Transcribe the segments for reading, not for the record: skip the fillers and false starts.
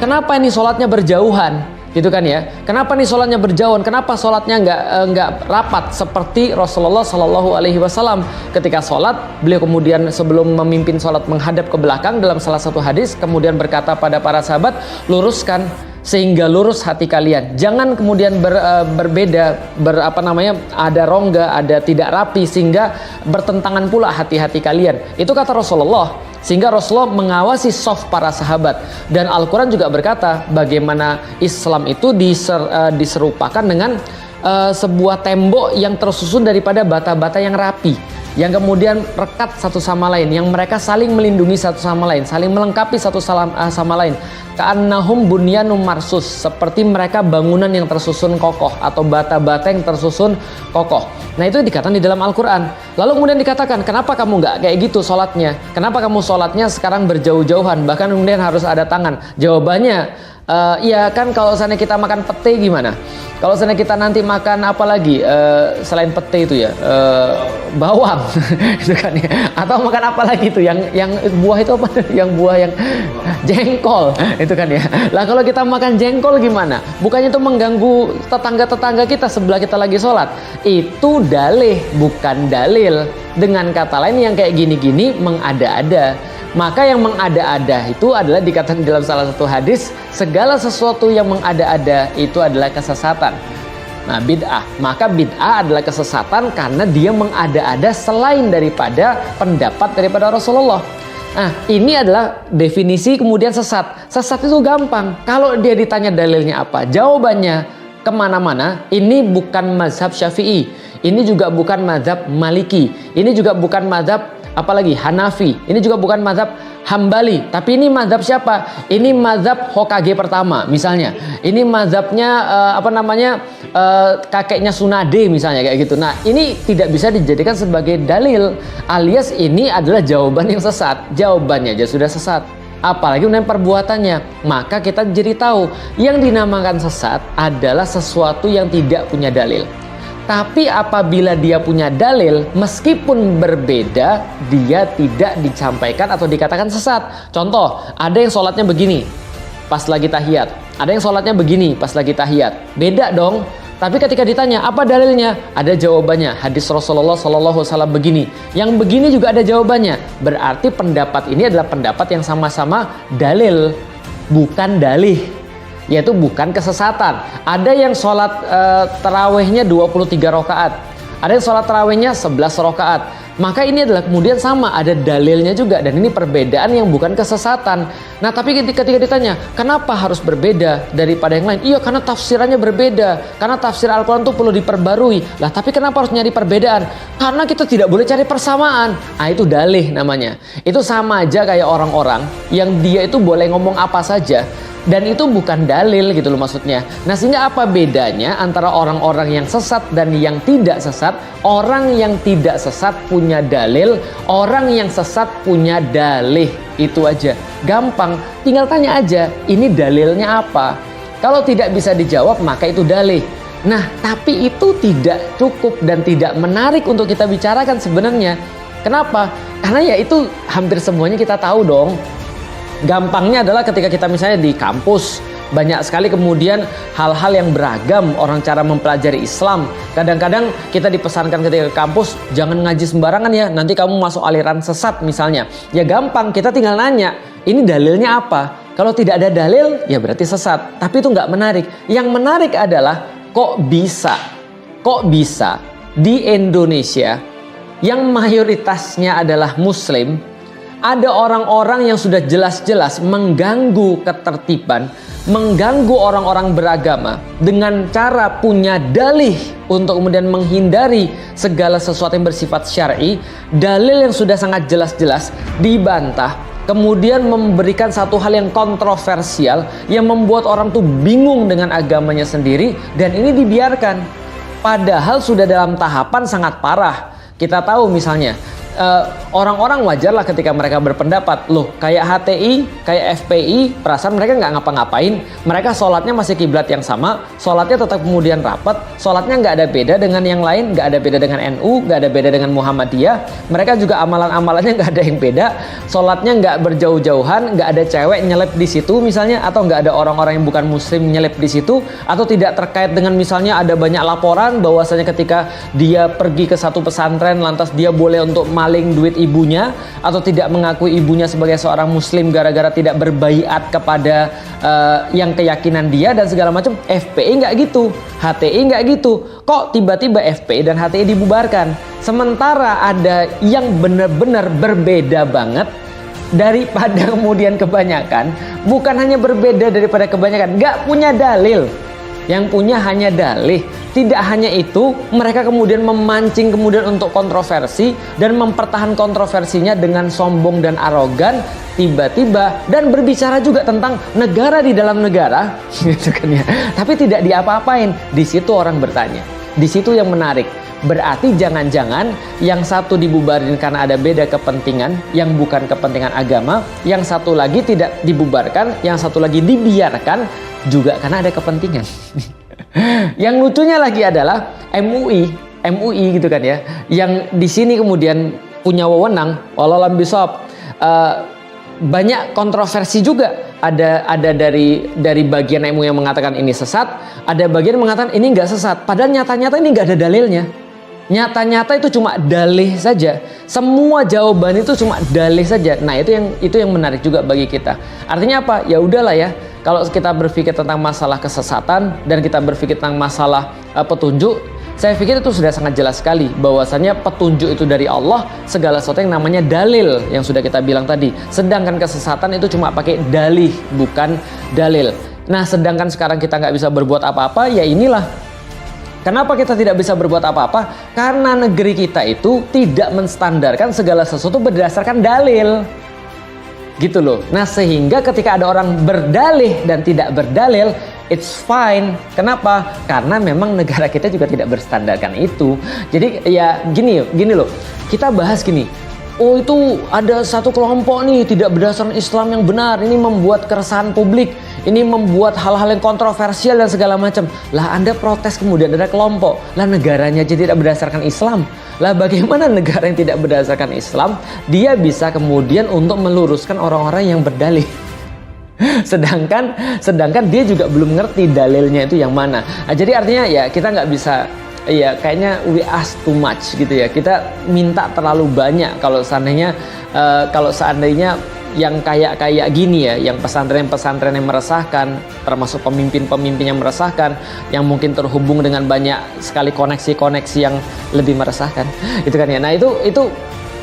kenapa ini sholatnya berjauhan? Gitu kan ya? Kenapa nih sholatnya berjauhan? Kenapa sholatnya nggak rapat seperti Rasulullah Shallallahu Alaihi Wasallam ketika sholat, beliau kemudian sebelum memimpin sholat menghadap ke belakang dalam salah satu hadis, kemudian berkata pada para sahabat, luruskan sehingga lurus hati kalian. Jangan kemudian berbeda, ada rongga, ada tidak rapi sehingga bertentangan pula hati-hati kalian. Itu kata Rasulullah. Sehingga Rasulullah mengawasi soft para sahabat. Dan Al-Quran juga berkata bagaimana Islam itu diserupakan dengan sebuah tembok yang tersusun daripada bata-bata yang rapi, yang kemudian rekat satu sama lain, yang mereka saling melindungi satu sama lain, saling melengkapi satu sama lain. Ka'annahum bunyanum marsus, seperti mereka bangunan yang tersusun kokoh atau bata-bata yang tersusun kokoh. Nah, itu dikatakan di dalam Al-Quran. Lalu kemudian dikatakan, kenapa kamu nggak kayak gitu sholatnya? Kenapa kamu sholatnya sekarang berjauh-jauhan? Bahkan kemudian harus ada tangan. Jawabannya, ya kan kalau misalnya kita makan pete gimana? Kalau misalnya kita nanti makan apa lagi selain pete itu ya, bawang, itu kan ya. Atau makan apa lagi itu? Yang buah itu apa? Yang buah yang jengkol, itu kan ya. Lah kalau kita makan jengkol gimana? Bukannya itu mengganggu tetangga-tetangga kita sebelah kita lagi sholat? Itu dalih, bukan dalil. Dengan kata lain yang kayak gini-gini mengada-ada. Maka yang mengada-ada itu adalah dikatakan dalam salah satu hadis, segala sesuatu yang mengada-ada itu adalah kesesatan. Nah, bid'ah, maka bid'ah adalah kesesatan karena dia mengada-ada selain daripada pendapat daripada Rasulullah. Nah, ini adalah definisi kemudian sesat. Sesat itu gampang. Kalau dia ditanya dalilnya apa, jawabannya kemana-mana. Ini bukan mazhab Syafi'i, ini juga bukan mazhab Maliki, ini juga bukan mazhab apalagi Hanafi, ini juga bukan mazhab Hambali, tapi ini mazhab siapa? Ini mazhab Hokage pertama misalnya. Ini mazhabnya kakeknya Tsunade misalnya kayak gitu. Nah, ini tidak bisa dijadikan sebagai dalil, alias ini adalah jawaban yang sesat. Jawabannya aja sudah sesat, apalagi kemudian perbuatannya. Maka kita jadi tahu yang dinamakan sesat adalah sesuatu yang tidak punya dalil. Tapi apabila dia punya dalil, meskipun berbeda, dia tidak disampaikan atau dikatakan sesat. Contoh, ada yang sholatnya begini pas lagi tahiyat, ada yang sholatnya begini pas lagi tahiyat. Beda dong. Tapi ketika ditanya apa dalilnya, ada jawabannya. Hadis Rasulullah SAW begini, yang begini juga ada jawabannya. Berarti pendapat ini adalah pendapat yang sama-sama dalil, bukan dalih, yaitu bukan kesesatan. Ada yang sholat tarawehnya 23 rakaat, ada yang sholat tarawehnya 11 rakaat. Maka ini adalah kemudian sama, ada dalilnya juga, dan ini perbedaan yang bukan kesesatan. Nah, tapi ketika ditanya kenapa harus berbeda daripada yang lain, iya karena tafsirannya berbeda, karena tafsir Al-Quran itu perlu diperbarui. Lah, tapi kenapa harus nyari perbedaan? Karena kita tidak boleh cari persamaan. Ah, itu dalih namanya. Itu sama aja kayak orang-orang yang dia itu boleh ngomong apa saja, dan itu bukan dalil gitu loh maksudnya. Nah, sehingga apa bedanya antara orang-orang yang sesat dan yang tidak sesat? Orang yang tidak sesat punya dalil, orang yang sesat punya dalih. Itu aja, gampang, tinggal tanya aja, ini dalilnya apa? Kalau tidak bisa dijawab, maka itu dalih. Nah, tapi itu tidak cukup dan tidak menarik untuk kita bicarakan sebenarnya. Kenapa? Karena ya itu hampir semuanya kita tahu dong. Gampangnya adalah ketika kita misalnya di kampus, banyak sekali kemudian hal-hal yang beragam orang cara mempelajari Islam. Kadang-kadang kita dipesankan ketika ke kampus, jangan ngaji sembarangan ya, nanti kamu masuk aliran sesat misalnya. Ya gampang, kita tinggal nanya, ini dalilnya apa? Kalau tidak ada dalil, ya berarti sesat. Tapi itu nggak menarik. Yang menarik adalah kok bisa di Indonesia yang mayoritasnya adalah Muslim, ada orang-orang yang sudah jelas-jelas mengganggu ketertiban, mengganggu orang-orang beragama dengan cara punya dalih untuk kemudian menghindari segala sesuatu yang bersifat syar'i. Dalil yang sudah sangat jelas-jelas dibantah, kemudian memberikan satu hal yang kontroversial yang membuat orang tuh bingung dengan agamanya sendiri, dan ini dibiarkan padahal sudah dalam tahapan sangat parah. Kita tahu misalnya orang-orang wajar lah ketika mereka berpendapat, loh kayak HTI, kayak FPI, perasaan mereka nggak ngapa-ngapain, mereka sholatnya masih kiblat yang sama, sholatnya tetap kemudian rapat, sholatnya nggak ada beda dengan yang lain, nggak ada beda dengan NU, nggak ada beda dengan Muhammadiyah, mereka juga amalan-amalannya nggak ada yang beda, sholatnya nggak berjauh-jauhan, nggak ada cewek nyelip di situ misalnya, atau nggak ada orang-orang yang bukan muslim nyelip di situ, atau tidak terkait dengan misalnya ada banyak laporan bahwasanya ketika dia pergi ke satu pesantren lantas dia boleh untuk maling duit ibunya, atau tidak mengakui ibunya sebagai seorang muslim gara-gara tidak berbaiat kepada yang keyakinan dia dan segala macam. FPI nggak gitu, HTI nggak gitu. Kok tiba-tiba FPI dan HTI dibubarkan? Sementara ada yang benar-benar berbeda banget daripada kemudian kebanyakan. Bukan hanya berbeda daripada kebanyakan, nggak punya dalil. Yang punya hanya dalih. Tidak hanya itu, mereka kemudian memancing kemudian untuk kontroversi dan mempertahankan kontroversinya dengan sombong dan arogan tiba-tiba, dan berbicara juga tentang negara di dalam negara gitu kan ya. Tapi tidak diapa-apain. Di situ orang bertanya. Di situ yang menarik. Berarti jangan-jangan yang satu dibubarin karena ada beda kepentingan yang bukan kepentingan agama, yang satu lagi tidak dibubarkan, yang satu lagi dibiarkan juga karena ada kepentingan. Yang lucunya lagi adalah MUI gitu kan ya, yang di sini kemudian punya wewenang, walau lam bisawab, banyak kontroversi juga. Ada dari bagian MUI yang mengatakan ini sesat, ada bagian yang mengatakan ini nggak sesat. Padahal nyata-nyata ini nggak ada dalilnya. Nyata-nyata itu cuma dalih saja. Semua jawaban itu cuma dalih saja. Nah, itu yang menarik juga bagi kita. Artinya apa? Ya udahlah ya. Kalau kita berpikir tentang masalah kesesatan dan kita berpikir tentang masalah petunjuk, saya pikir itu sudah sangat jelas sekali bahwasannya petunjuk itu dari Allah, segala sesuatu yang namanya dalil yang sudah kita bilang tadi. Sedangkan kesesatan itu cuma pakai dalih, bukan dalil. Nah, sedangkan sekarang kita nggak bisa berbuat apa-apa, ya inilah. Kenapa kita tidak bisa berbuat apa-apa? Karena negeri kita itu tidak menstandarkan segala sesuatu berdasarkan dalil. Gitu loh. Nah, sehingga ketika ada orang berdalih dan tidak berdalil, it's fine. Kenapa? Karena memang negara kita juga tidak berstandarkan itu. Jadi ya gini loh. Kita bahas gini. Oh, itu ada satu kelompok nih tidak berdasarkan Islam yang benar. Ini membuat keresahan publik. Ini membuat hal-hal yang kontroversial dan segala macam. Lah Anda protes kemudian ada kelompok. Lah negaranya aja tidak berdasarkan Islam. Lah bagaimana negara yang tidak berdasarkan Islam dia bisa kemudian untuk meluruskan orang-orang yang berdalih? Sedangkan dia juga belum ngerti dalilnya itu yang mana. Nah, jadi artinya ya kita nggak bisa. Iya, kayaknya we ask too much gitu ya. Kita minta terlalu banyak kalau seandainya yang kayak gini ya, yang pesantren-pesantren yang meresahkan, termasuk pemimpin-pemimpin yang meresahkan, yang mungkin terhubung dengan banyak sekali koneksi-koneksi yang lebih meresahkan, itu kan ya. Nah itu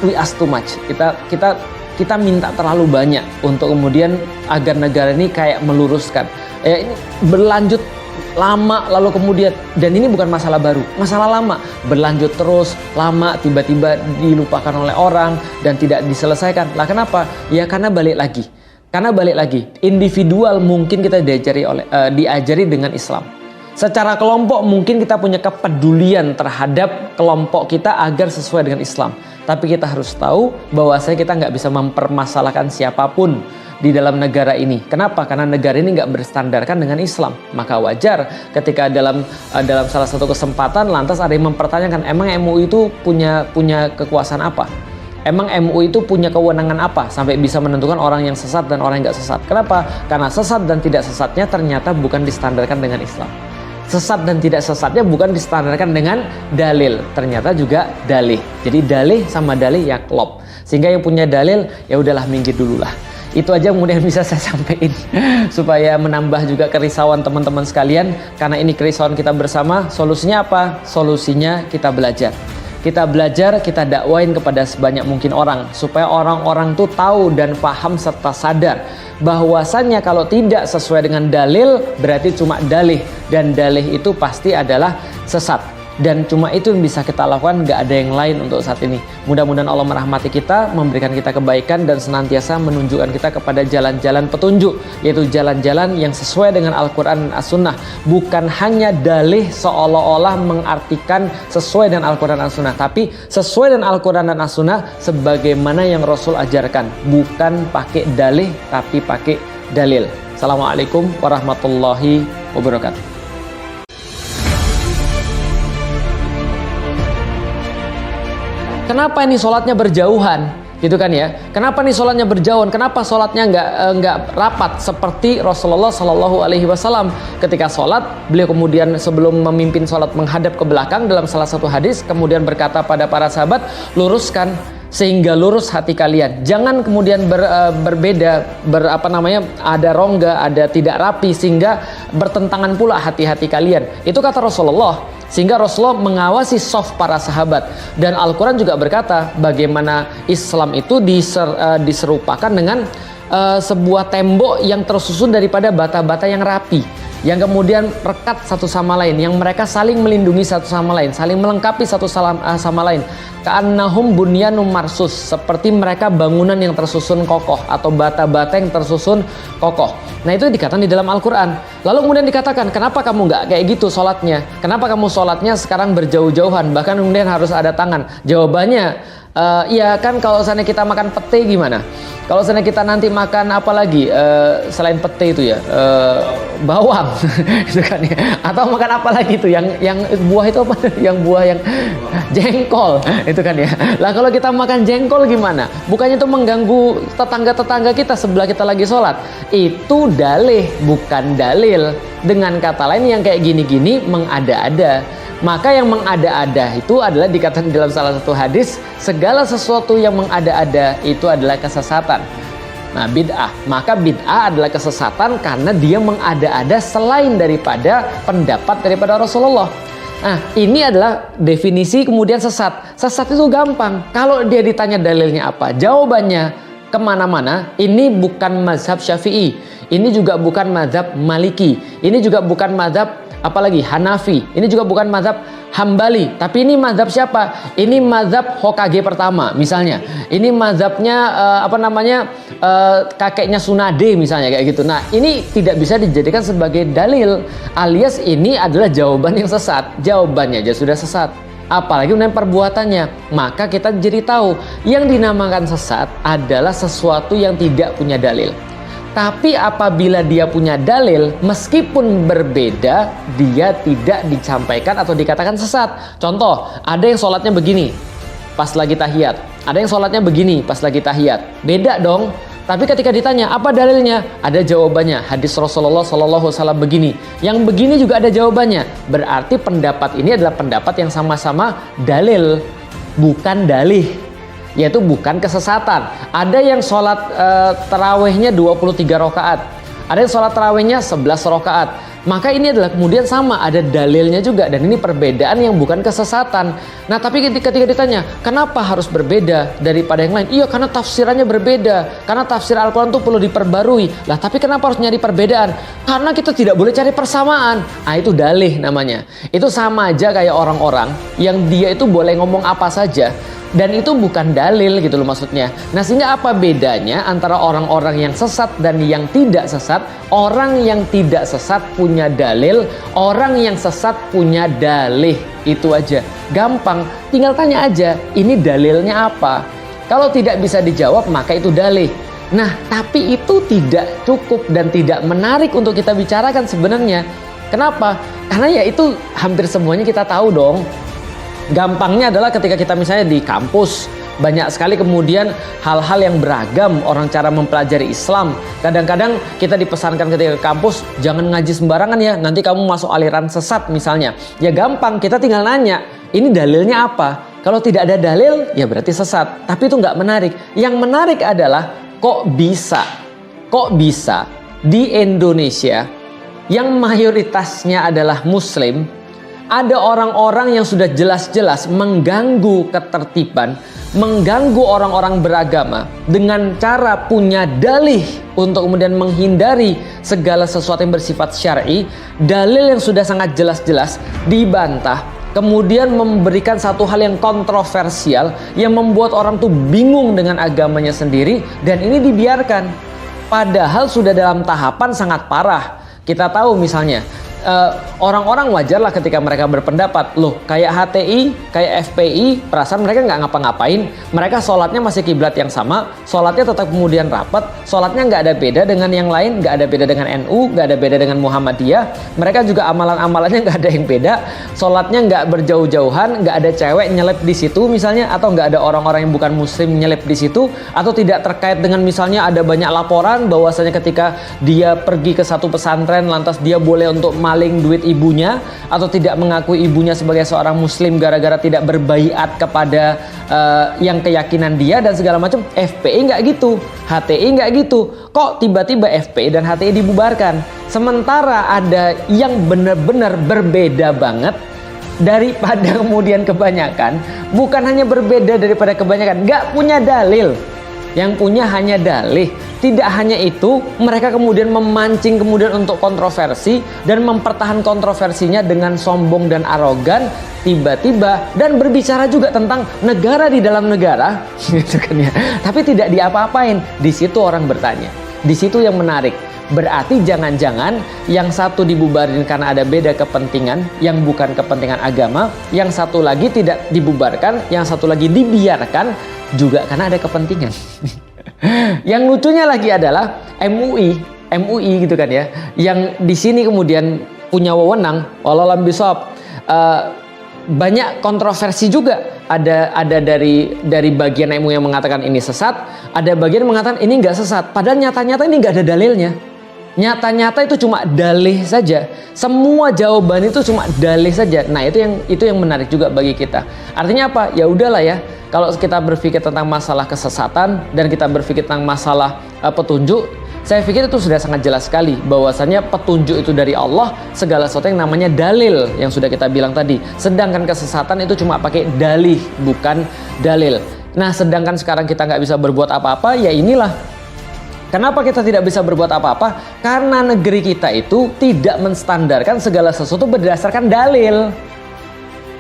we ask too much. Kita minta terlalu banyak untuk kemudian agar negara ini kayak meluruskan. Ini berlanjut lama lalu kemudian, dan ini bukan masalah baru, masalah lama, berlanjut terus lama, tiba-tiba dilupakan oleh orang dan tidak diselesaikan. Lah kenapa? Ya karena balik lagi individual mungkin kita diajari dengan Islam. Secara kelompok mungkin kita punya kepedulian terhadap kelompok kita agar sesuai dengan Islam. Tapi kita harus tahu bahwasanya kita nggak bisa mempermasalahkan siapapun di dalam negara ini. Kenapa? Karena negara ini nggak berstandarkan dengan Islam. Maka wajar ketika dalam salah satu kesempatan lantas ada yang mempertanyakan, emang MUI itu punya kekuasaan apa? Emang MUI itu punya kewenangan apa sampai bisa menentukan orang yang sesat dan orang yang nggak sesat? Kenapa? Karena sesat dan tidak sesatnya ternyata bukan distandarkan dengan Islam. Sesat dan tidak sesatnya bukan distandarkan dengan dalil, ternyata juga dalih. Jadi dalih sama dalih ya klop. Sehingga yang punya dalil ya udahlah minggir dulu lah. Itu aja kemudian bisa saya sampaikan supaya menambah juga kerisauan teman-teman sekalian, karena ini kerisauan kita bersama. Solusinya apa? Solusinya kita belajar. Kita belajar, kita dakwain kepada sebanyak mungkin orang supaya orang-orang tuh tahu dan paham serta sadar bahwasannya kalau tidak sesuai dengan dalil berarti cuma dalih, dan dalih itu pasti adalah sesat. Dan cuma itu yang bisa kita lakukan, nggak ada yang lain untuk saat ini. Mudah-mudahan Allah merahmati kita, memberikan kita kebaikan, dan senantiasa menunjukkan kita kepada jalan-jalan petunjuk, yaitu jalan-jalan yang sesuai dengan Al-Quran dan As-Sunnah. Bukan hanya dalih seolah-olah mengartikan sesuai dengan Al-Quran dan As-Sunnah, tapi sesuai dengan Al-Quran dan As-Sunnah sebagaimana yang Rasul ajarkan. Bukan pakai dalih, tapi pakai dalil. Assalamualaikum warahmatullahi wabarakatuh. Kenapa ini sholatnya berjauhan, gitu kan ya? Kenapa nih sholatnya berjauhan? Kenapa sholatnya nggak rapat seperti Rasulullah Shallallahu Alaihi Wasallam ketika sholat, beliau kemudian sebelum memimpin sholat menghadap ke belakang dalam salah satu hadis, kemudian berkata pada para sahabat, luruskan sehingga lurus hati kalian. Jangan kemudian berbeda, ada rongga, ada tidak rapi sehingga bertentangan pula hati-hati kalian. Itu kata Rasulullah. Sehingga Rasulullah mengawasi soft para sahabat. Dan Al-Quran juga berkata bagaimana Islam itu diserupakan dengan sebuah tembok yang tersusun daripada bata-bata yang rapi, yang kemudian rekat satu sama lain, yang mereka saling melindungi satu sama lain, saling melengkapi satu sama lain. Ka'annahum bunyanum marsus, seperti mereka bangunan yang tersusun kokoh atau bata-bata yang tersusun kokoh. Nah, itu dikatakan di dalam Al-Quran. Lalu kemudian dikatakan, kenapa kamu nggak kayak gitu sholatnya? Kenapa kamu sholatnya sekarang berjauh-jauhan? Bahkan kemudian harus ada tangan. Jawabannya, ya kan kalau misalnya kita makan pete gimana? Kalau misalnya kita nanti makan apa lagi selain pete itu ya, bawang, gitu kan ya? Atau makan apa lagi tuh? Yang buah itu apa? Yang buah yang jengkol, itu kan ya? Lah kalau kita makan jengkol gimana? Bukannya itu mengganggu tetangga-tetangga kita sebelah kita lagi sholat? Itu dalih, bukan dalil. Dengan kata lain yang kayak gini-gini mengada-ada. Maka yang mengada-ada itu adalah dikatakan dalam salah satu hadis, segala sesuatu yang mengada-ada itu adalah kesesatan. Nah, bid'ah. Maka bid'ah adalah kesesatan karena dia mengada-ada selain daripada pendapat daripada Rasulullah. Nah, ini adalah definisi kemudian sesat. Sesat itu gampang. Kalau dia ditanya dalilnya apa, jawabannya kemana-mana. Ini bukan mazhab Syafi'i. Ini juga bukan mazhab Maliki. Ini juga bukan mazhab apalagi Hanafi. Ini juga bukan mazhab Hambali. Tapi ini mazhab siapa? Ini mazhab Hokage pertama misalnya. Ini mazhabnya kakeknya Tsunade misalnya kayak gitu. Nah, ini tidak bisa dijadikan sebagai dalil, alias ini adalah jawaban yang sesat. Jawabannya aja sudah sesat, apalagi dengan perbuatannya. Maka kita jadi tahu yang dinamakan sesat adalah sesuatu yang tidak punya dalil. Tapi apabila dia punya dalil, meskipun berbeda, dia tidak disampaikan atau dikatakan sesat. Contoh, ada yang sholatnya begini pas lagi tahiyat, ada yang sholatnya begini pas lagi tahiyat. Beda dong. Tapi ketika ditanya apa dalilnya, ada jawabannya. Hadis Rasulullah SAW begini, yang begini juga ada jawabannya. Berarti pendapat ini adalah pendapat yang sama-sama dalil, bukan dalih, yaitu bukan kesesatan. Ada yang sholat tarawehnya 23 rakaat, ada yang sholat tarawehnya 11 rakaat. Maka ini adalah kemudian sama, ada dalilnya juga, dan ini perbedaan yang bukan kesesatan. Nah, tapi ketika ditanya kenapa harus berbeda daripada yang lain, iya karena tafsirannya berbeda, karena tafsir Al-Quran itu perlu diperbarui. Lah, tapi kenapa harus nyari perbedaan? Karena kita tidak boleh cari persamaan. Ah, itu dalih namanya. Itu sama aja kayak orang-orang yang dia itu boleh ngomong apa saja, dan itu bukan dalil gitu loh maksudnya. Nah, sehingga apa bedanya antara orang-orang yang sesat dan yang tidak sesat? Orang yang tidak sesat punya dalil, orang yang sesat punya dalih. Itu aja. Gampang, tinggal tanya aja, ini dalilnya apa? Kalau tidak bisa dijawab, maka itu dalih. Nah, tapi itu tidak cukup dan tidak menarik untuk kita bicarakan sebenarnya. Kenapa? Karena ya itu hampir semuanya kita tahu dong. Gampangnya adalah ketika kita misalnya di kampus, banyak sekali kemudian hal-hal yang beragam orang cara mempelajari Islam. Kadang-kadang kita dipesankan ketika ke kampus, jangan ngaji sembarangan ya, nanti kamu masuk aliran sesat misalnya. Ya gampang, kita tinggal nanya, ini dalilnya apa? Kalau tidak ada dalil, ya berarti sesat. Tapi itu nggak menarik. Yang menarik adalah kok bisa di Indonesia yang mayoritasnya adalah Muslim, ada orang-orang yang sudah jelas-jelas mengganggu ketertiban, mengganggu orang-orang beragama dengan cara punya dalih untuk kemudian menghindari segala sesuatu yang bersifat syar'i. Dalil yang sudah sangat jelas-jelas dibantah, kemudian memberikan satu hal yang kontroversial yang membuat orang tuh bingung dengan agamanya sendiri, dan ini dibiarkan padahal sudah dalam tahapan sangat parah. Kita tahu misalnya orang-orang wajarlah ketika mereka berpendapat, loh kayak HTI, kayak FPI, perasaan mereka nggak ngapa-ngapain, mereka sholatnya masih kiblat yang sama, sholatnya tetap kemudian rapat, sholatnya nggak ada beda dengan yang lain, nggak ada beda dengan NU, nggak ada beda dengan Muhammadiyah, mereka juga amalan-amalannya nggak ada yang beda, sholatnya nggak berjauh-jauhan, nggak ada cewek nyelip di situ misalnya, atau nggak ada orang-orang yang bukan muslim nyelip di situ, atau tidak terkait dengan misalnya ada banyak laporan bahwasanya ketika dia pergi ke satu pesantren lantas dia boleh untuk maling duit ibunya, atau tidak mengakui ibunya sebagai seorang muslim gara-gara tidak berbaiat kepada yang keyakinan dia dan segala macam. FPI nggak gitu, HTI nggak gitu. Kok tiba-tiba FPI dan HTI dibubarkan? Sementara ada yang benar-benar berbeda banget daripada kemudian kebanyakan. Bukan hanya berbeda daripada kebanyakan, nggak punya dalil. Yang punya hanya dalih. Tidak hanya itu, mereka kemudian memancing kemudian untuk kontroversi dan mempertahankan kontroversinya dengan sombong dan arogan tiba-tiba, dan berbicara juga tentang negara di dalam negara gitu kan ya. Tapi tidak diapa-apain. Di situ orang bertanya. Di situ yang menarik. Berarti jangan-jangan yang satu dibubarin karena ada beda kepentingan yang bukan kepentingan agama, yang satu lagi tidak dibubarkan, yang satu lagi dibiarkan juga karena ada kepentingan. Yang lucunya lagi adalah MUI gitu kan ya, yang di sini kemudian punya wewenang, walau lam bisawab, banyak kontroversi juga. Ada dari bagian MUI yang mengatakan ini sesat, ada bagian yang mengatakan ini nggak sesat. Padahal nyata-nyata ini nggak ada dalilnya. Nyata-nyata itu cuma dalih saja. Semua jawaban itu cuma dalih saja. Nah, itu yang menarik juga bagi kita. Artinya apa? Ya udahlah ya. Kalau kita berpikir tentang masalah kesesatan dan kita berpikir tentang masalah petunjuk, saya pikir itu sudah sangat jelas sekali bahwasannya petunjuk itu dari Allah, segala sesuatu yang namanya dalil yang sudah kita bilang tadi. Sedangkan kesesatan itu cuma pakai dalih, bukan dalil. Nah, sedangkan sekarang kita nggak bisa berbuat apa-apa, ya inilah. Kenapa kita tidak bisa berbuat apa-apa? Karena negeri kita itu tidak menstandarkan segala sesuatu berdasarkan dalil.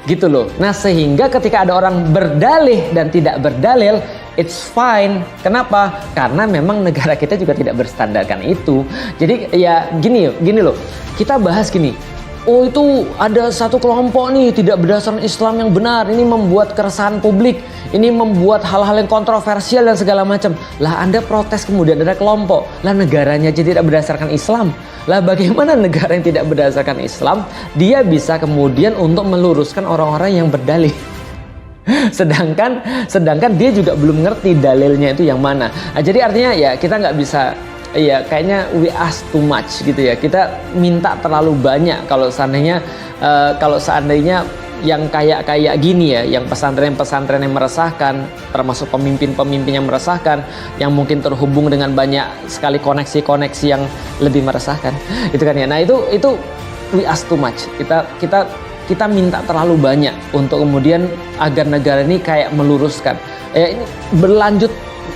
Gitu loh. Nah, sehingga ketika ada orang berdalih dan tidak berdalil, it's fine. Kenapa? Karena memang negara kita juga tidak berstandarkan itu. Jadi ya gini loh. Kita bahas gini. Oh, itu ada satu kelompok nih tidak berdasarkan Islam yang benar. Ini membuat keresahan publik. Ini membuat hal-hal yang kontroversial dan segala macam. Lah, Anda protes kemudian ada kelompok. Lah, negaranya aja tidak berdasarkan Islam. Lah, bagaimana negara yang tidak berdasarkan Islam dia bisa kemudian untuk meluruskan orang-orang yang berdalih? Sedangkan dia juga belum ngerti dalilnya itu yang mana. Nah, jadi artinya ya kita nggak bisa. Iya, kayaknya we ask too much gitu ya. Kita minta terlalu banyak kalau seandainya yang kayak gini ya, yang pesantren yang meresahkan, termasuk pemimpin yang meresahkan, yang mungkin terhubung dengan banyak sekali koneksi yang lebih meresahkan, itu kan ya. Nah, itu we ask too much. Kita minta terlalu banyak untuk kemudian agar negara ini kayak meluruskan. Ini berlanjut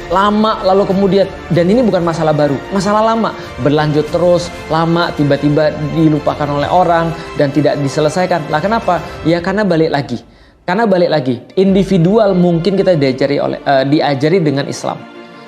lama lalu kemudian, dan ini bukan masalah baru, masalah lama, berlanjut terus lama, tiba-tiba dilupakan oleh orang dan tidak diselesaikan. Lah, kenapa? Ya karena balik lagi individual mungkin kita diajari dengan Islam.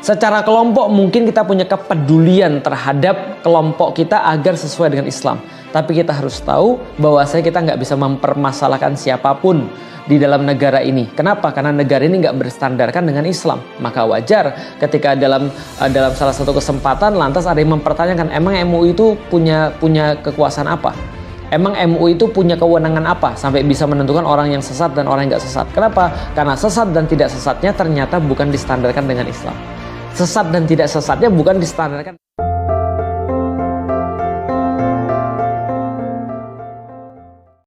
Secara kelompok mungkin kita punya kepedulian terhadap kelompok kita agar sesuai dengan Islam. Tapi kita harus tahu bahwasanya kita nggak bisa mempermasalahkan siapapun di dalam negara ini. Kenapa? Karena negara ini nggak berstandarkan dengan Islam. Maka wajar ketika dalam salah satu kesempatan lantas ada yang mempertanyakan, emang MUI itu punya kekuasaan apa? Emang MUI itu punya kewenangan apa sampai bisa menentukan orang yang sesat dan orang yang nggak sesat? Kenapa? Karena sesat dan tidak sesatnya ternyata bukan distandarkan dengan Islam. Sesat dan tidak sesatnya bukan distandarkan